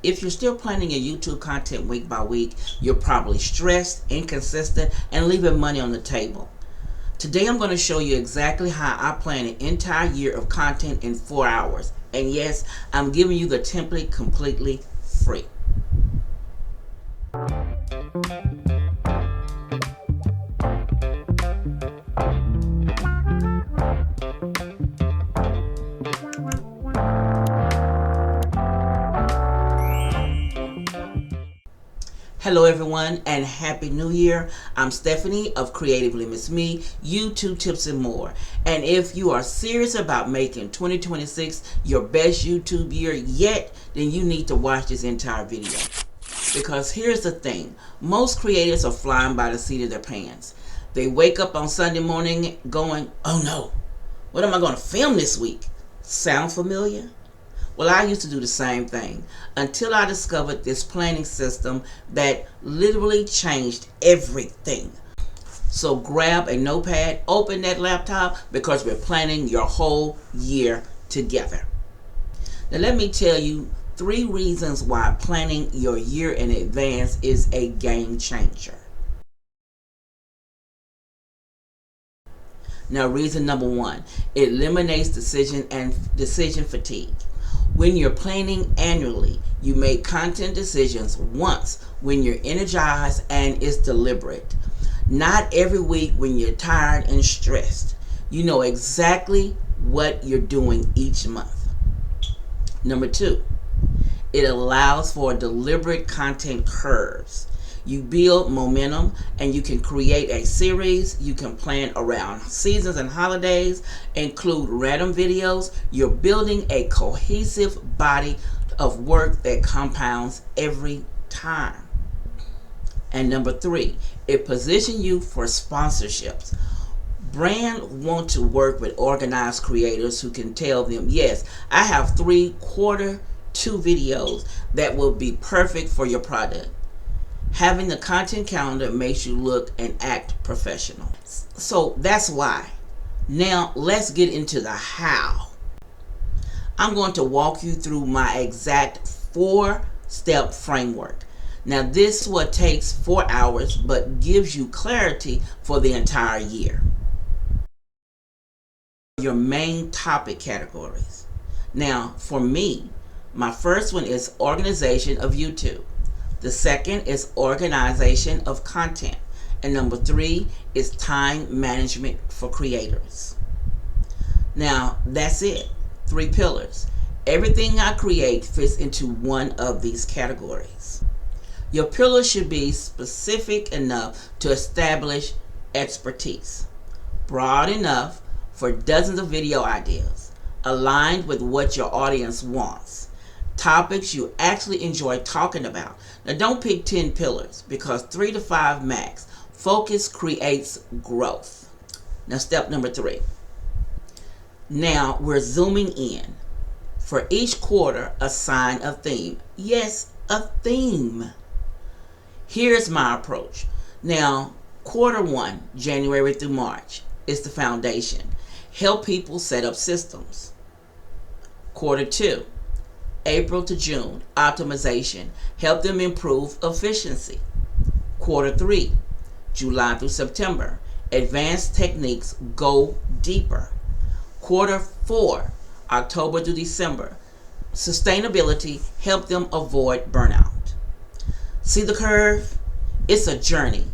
If you're still planning your YouTube content week by week, you're probably stressed, inconsistent, and leaving money on the table. Today I'm going to show you exactly how I plan an entire year of content in 4 hours. And yes, I'm giving you the template completely free. Hello everyone and Happy New Year. I'm Stephanie of Creatively Miss Me, YouTube tips and more. And if you are serious about making 2026 your best YouTube year yet, then you need to watch this entire video. Because here's the thing, most creators are flying by the seat of their pants. They wake up on Sunday morning going, oh no, what am I going to film this week? Sound familiar? Well, I used to do the same thing until I discovered this planning system that literally changed everything. So grab a notepad, open that laptop, because we're planning your whole year together. Now let me tell you 3 reasons why planning your year in advance is a game changer. Now reason number 1, it eliminates decision fatigue. When you're planning annually, you make content decisions once when you're energized and it's deliberate. Not every week when you're tired and stressed. You know exactly what you're doing each month. Number 2, it allows for deliberate content curves. You build momentum and you can create a series. You can plan around seasons and holidays, include random videos. You're building a cohesive body of work that compounds every time. And number 3, it positions you for sponsorships. Brands want to work with organized creators who can tell them, yes, I have 3 Q2 videos that will be perfect for your product. Having the content calendar makes you look and act professional. So that's why. Now let's get into the how. I'm going to walk you through my exact 4-step framework. Now this is what takes 4 hours but gives you clarity for the entire year. Your main topic categories. Now for me, my first one is organization of YouTube. The second is organization of content. And number 3 is time management for creators. Now, that's it. 3 pillars. Everything I create fits into one of these categories. Your pillars should be specific enough to establish expertise, broad enough for dozens of video ideas, aligned with what your audience wants, topics you actually enjoy talking about. Now don't pick 10 pillars because 3 to 5 max. Focus creates growth. Now step number 3. Now we're zooming in. For each quarter, assign a theme. Yes, a theme. Here's my approach. Now, Q1, January through March, is the foundation. Help people set up systems. Q2, April to June, optimization. Help them improve efficiency. Q3, July through September, advanced techniques, go deeper. Q4, October to December, sustainability, help them avoid burnout. See the curve? It's a journey.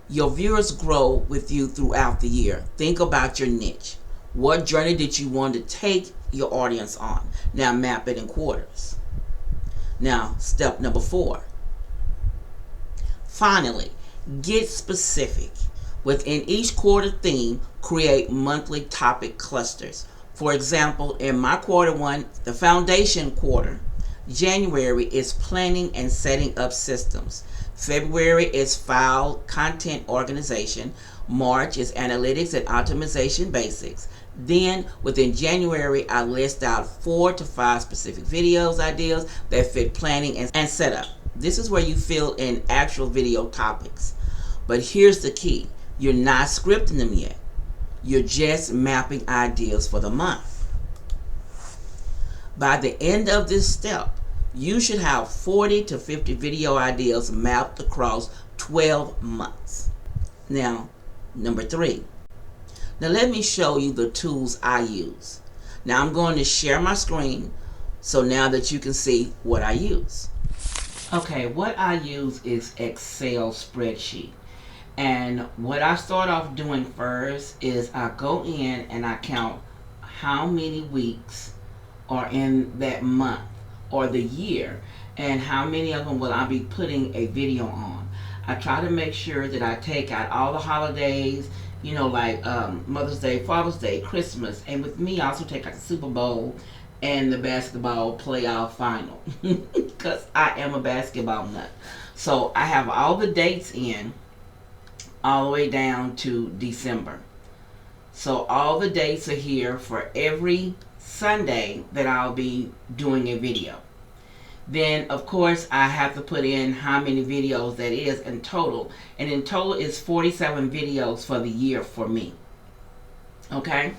Your viewers grow with you throughout the year. Think about your niche. What journey did you want to take your audience on? Now map it in quarters. Now step number 4. Finally, get specific. Within each quarter theme, create monthly topic clusters. For example, in my Q1, the foundation quarter, January is planning and setting up systems. February is file content organization. March is analytics and optimization basics. Then within January, I list out 4 to 5 specific videos ideas that fit planning and setup. This is where you fill in actual video topics. But here's the key. You're not scripting them yet. You're just mapping ideas for the month. By the end of this step, You should have 40 to 50 video ideas mapped across 12 months. Now, number 3. Now let me show you the tools I use. Now I'm going to share my screen so now that you can see what I use. Okay, what I use is Excel spreadsheet. And what I start off doing first is I go in and I count how many weeks are in that month or the year, and how many of them will I be putting a video on. I try to make sure that I take out all the holidays, like Mother's Day, Father's Day, Christmas, and with me I also take out the Super Bowl and the basketball playoff final because I am a basketball nut. So I have all the dates in all the way down to December. So all the dates are here for every Sunday that I'll be doing a video. Then of course I have to put in how many videos that is in total, and in total is 47 videos for the year for me. Okay,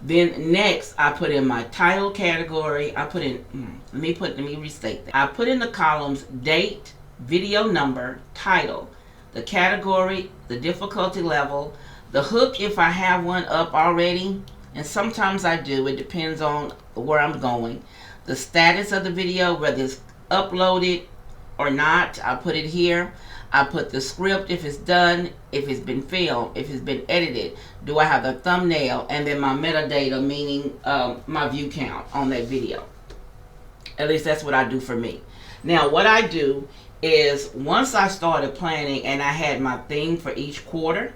then next I put in my title category. I put in let me restate that. I put in the columns date, video number, title, the category, the difficulty level, the hook if I have one up already, and sometimes I do, it depends on where I'm going. The status of the video, whether it's uploaded or not, I put it here. I put the script if it's done, if it's been filmed, if it's been edited, do I have the thumbnail, and then my metadata, meaning my view count on that video. At least that's what I do for me. Now what I do is once I started planning and I had my theme for each quarter,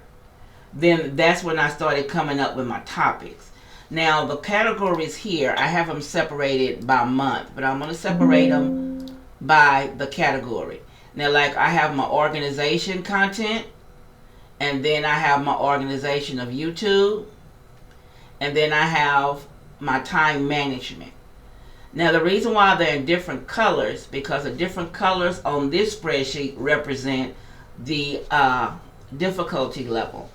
then that's when I started coming up with my topics. Now the categories here, I have them separated by month, but I'm going to separate them by the category. Now like I have my organization content, and then I have my organization of YouTube, and then I have my time management. Now the reason why they're in different colors, because the different colors on this spreadsheet represent the difficulty level.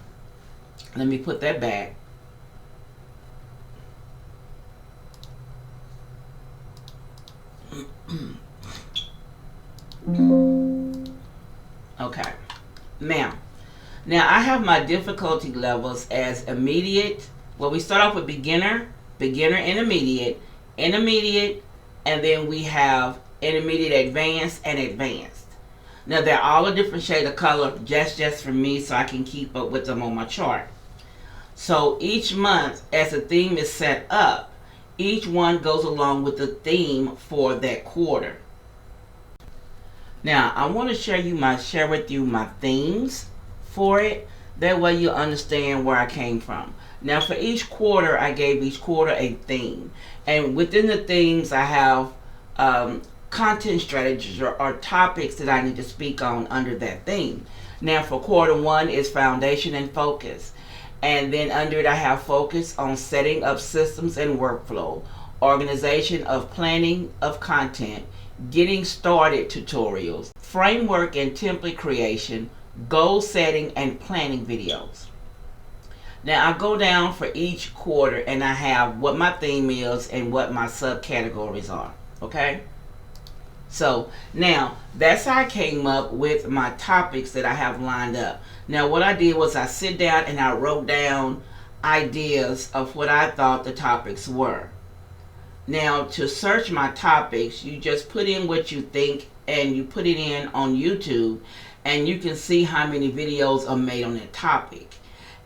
Let me put that back. Okay. Now I have my difficulty levels as immediate. Well, we start off with beginner, intermediate, and then we have intermediate, advanced, and advanced. Now they're all a different shade of color just for me so I can keep up with them on my chart. So each month, as the theme is set up, each one goes along with the theme for that quarter. Now I want to share with you my themes for it. That way you understand where I came from. Now for each quarter, I gave each quarter a theme, and within the themes I have content strategies or topics that I need to speak on under that theme. Now for quarter 1 is foundation and focus, and then under it I have focus on setting up systems and workflow, organization of planning of content, getting started tutorials, framework and template creation, goal setting and planning videos. Now I go down for each quarter and I have what my theme is and what my subcategories are. Okay, so now that's how I came up with my topics that I have lined up. Now what I did was I sit down and I wrote down ideas of what I thought the topics were. Now to search my topics, you just put in what you think and you put it in on YouTube, and you can see how many videos are made on that topic.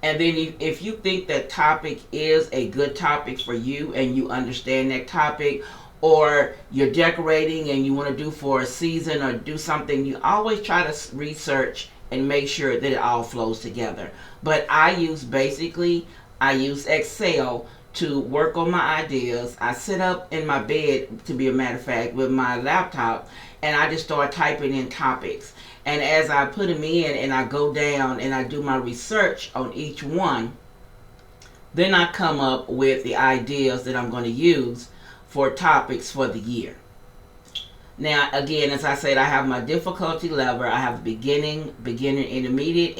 And then if you think that topic is a good topic for you and you understand that topic, or you're decorating and you want to do for a season or do something, you always try to research and make sure that it all flows together. But I use Excel to work on my ideas. I sit up in my bed, to be a matter of fact, with my laptop, and I just start typing in topics. And as I put them in and I go down and I do my research on each one, then I come up with the ideas that I'm going to use for topics for the year. Now again, as I said, I have my difficulty level. I have beginner, intermediate,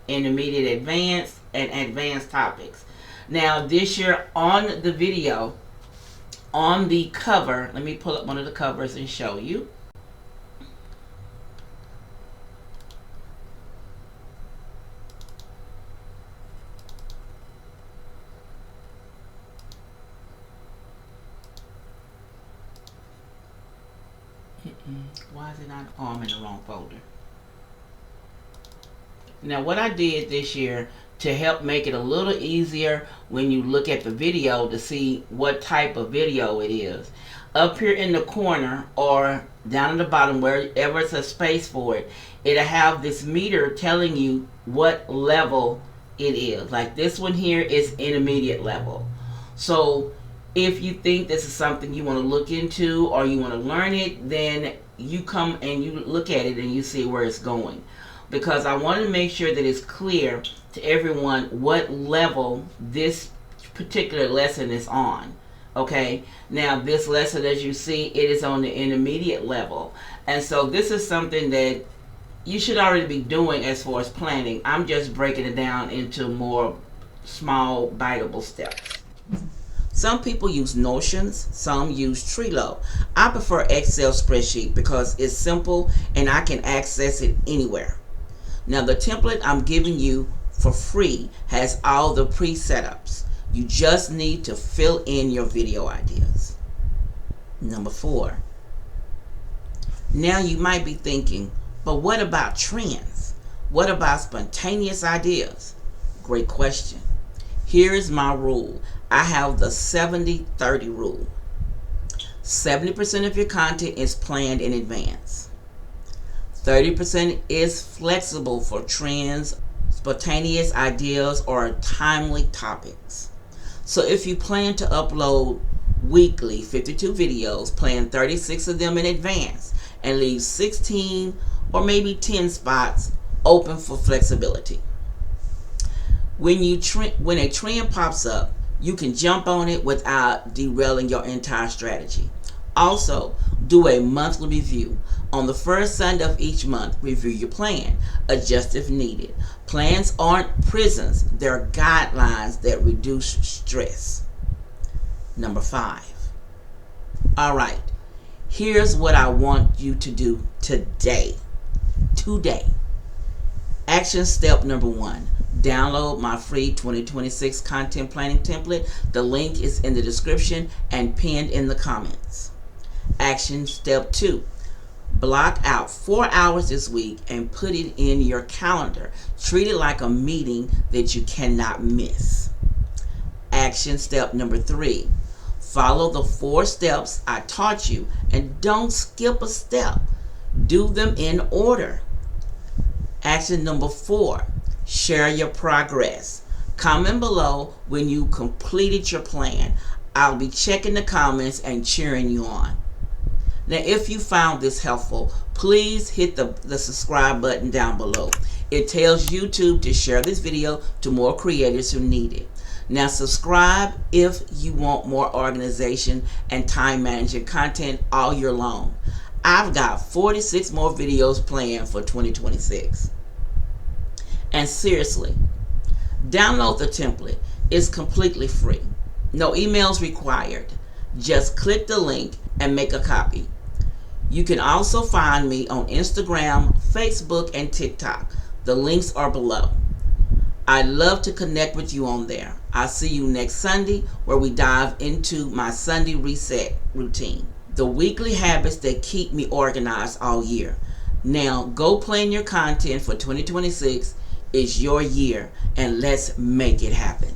advanced, and advanced topics. Now this year on the video, on the cover, let me pull up one of the covers and show you. Why is it not? Oh, I'm in the wrong folder. Now what I did this year to help make it a little easier when you look at the video to see what type of video it is. Up here in the corner or down at the bottom, wherever it's a space for it, it'll have this meter telling you what level it is. Like this one here is intermediate level. So if you think this is something you want to look into or you want to learn it, then you come and you look at it and you see where it's going. Because I want to make sure that it's clear to everyone what level this particular lesson is on. Okay, now this lesson, as you see, it is on the intermediate level. And so this is something that you should already be doing as far as planning. I'm just breaking it down into more small, biteable steps. Some people use Notions, some use Trello. I prefer Excel spreadsheet because it's simple and I can access it anywhere. Now the template I'm giving you for free has all the pre-setups. You just need to fill in your video ideas. Number 4. Now you might be thinking, but what about trends? What about spontaneous ideas? Great question. Here is my rule. I have the 70-30 rule. 70% of your content is planned in advance. 30% is flexible for trends, spontaneous ideas, or timely topics. So if you plan to upload weekly 52 videos, plan 36 of them in advance and leave 16 or maybe 10 spots open for flexibility. When a trend pops up, you can jump on it without derailing your entire strategy. Also, do a monthly review. On the first Sunday of each month, review your plan. Adjust if needed. Plans aren't prisons. They're guidelines that reduce stress. Number 5. All right. Here's what I want you to do today. Action step number 1. Download my free 2026 content planning template. The link is in the description and pinned in the comments. Action step 2. Block out 4 hours this week and put it in your calendar. Treat it like a meeting that you cannot miss. Action step number 3. Follow the 4 steps I taught you and don't skip a step. Do them in order. Action number 4. Share your progress. Comment below when you completed your plan. I'll be checking the comments and cheering you on. Now, if you found this helpful, please hit the subscribe button down below. It tells YouTube to share this video to more creators who need it. Now, subscribe if you want more organization and time management content all year long. I've got 46 more videos planned for 2026. And seriously, download the template. It's completely free. No emails required. Just click the link and make a copy. You can also find me on Instagram, Facebook, and TikTok. The links are below. I'd love to connect with you on there. I'll see you next Sunday where we dive into my Sunday reset routine. The weekly habits that keep me organized all year. Now go plan your content for 2026. It's your year and let's make it happen.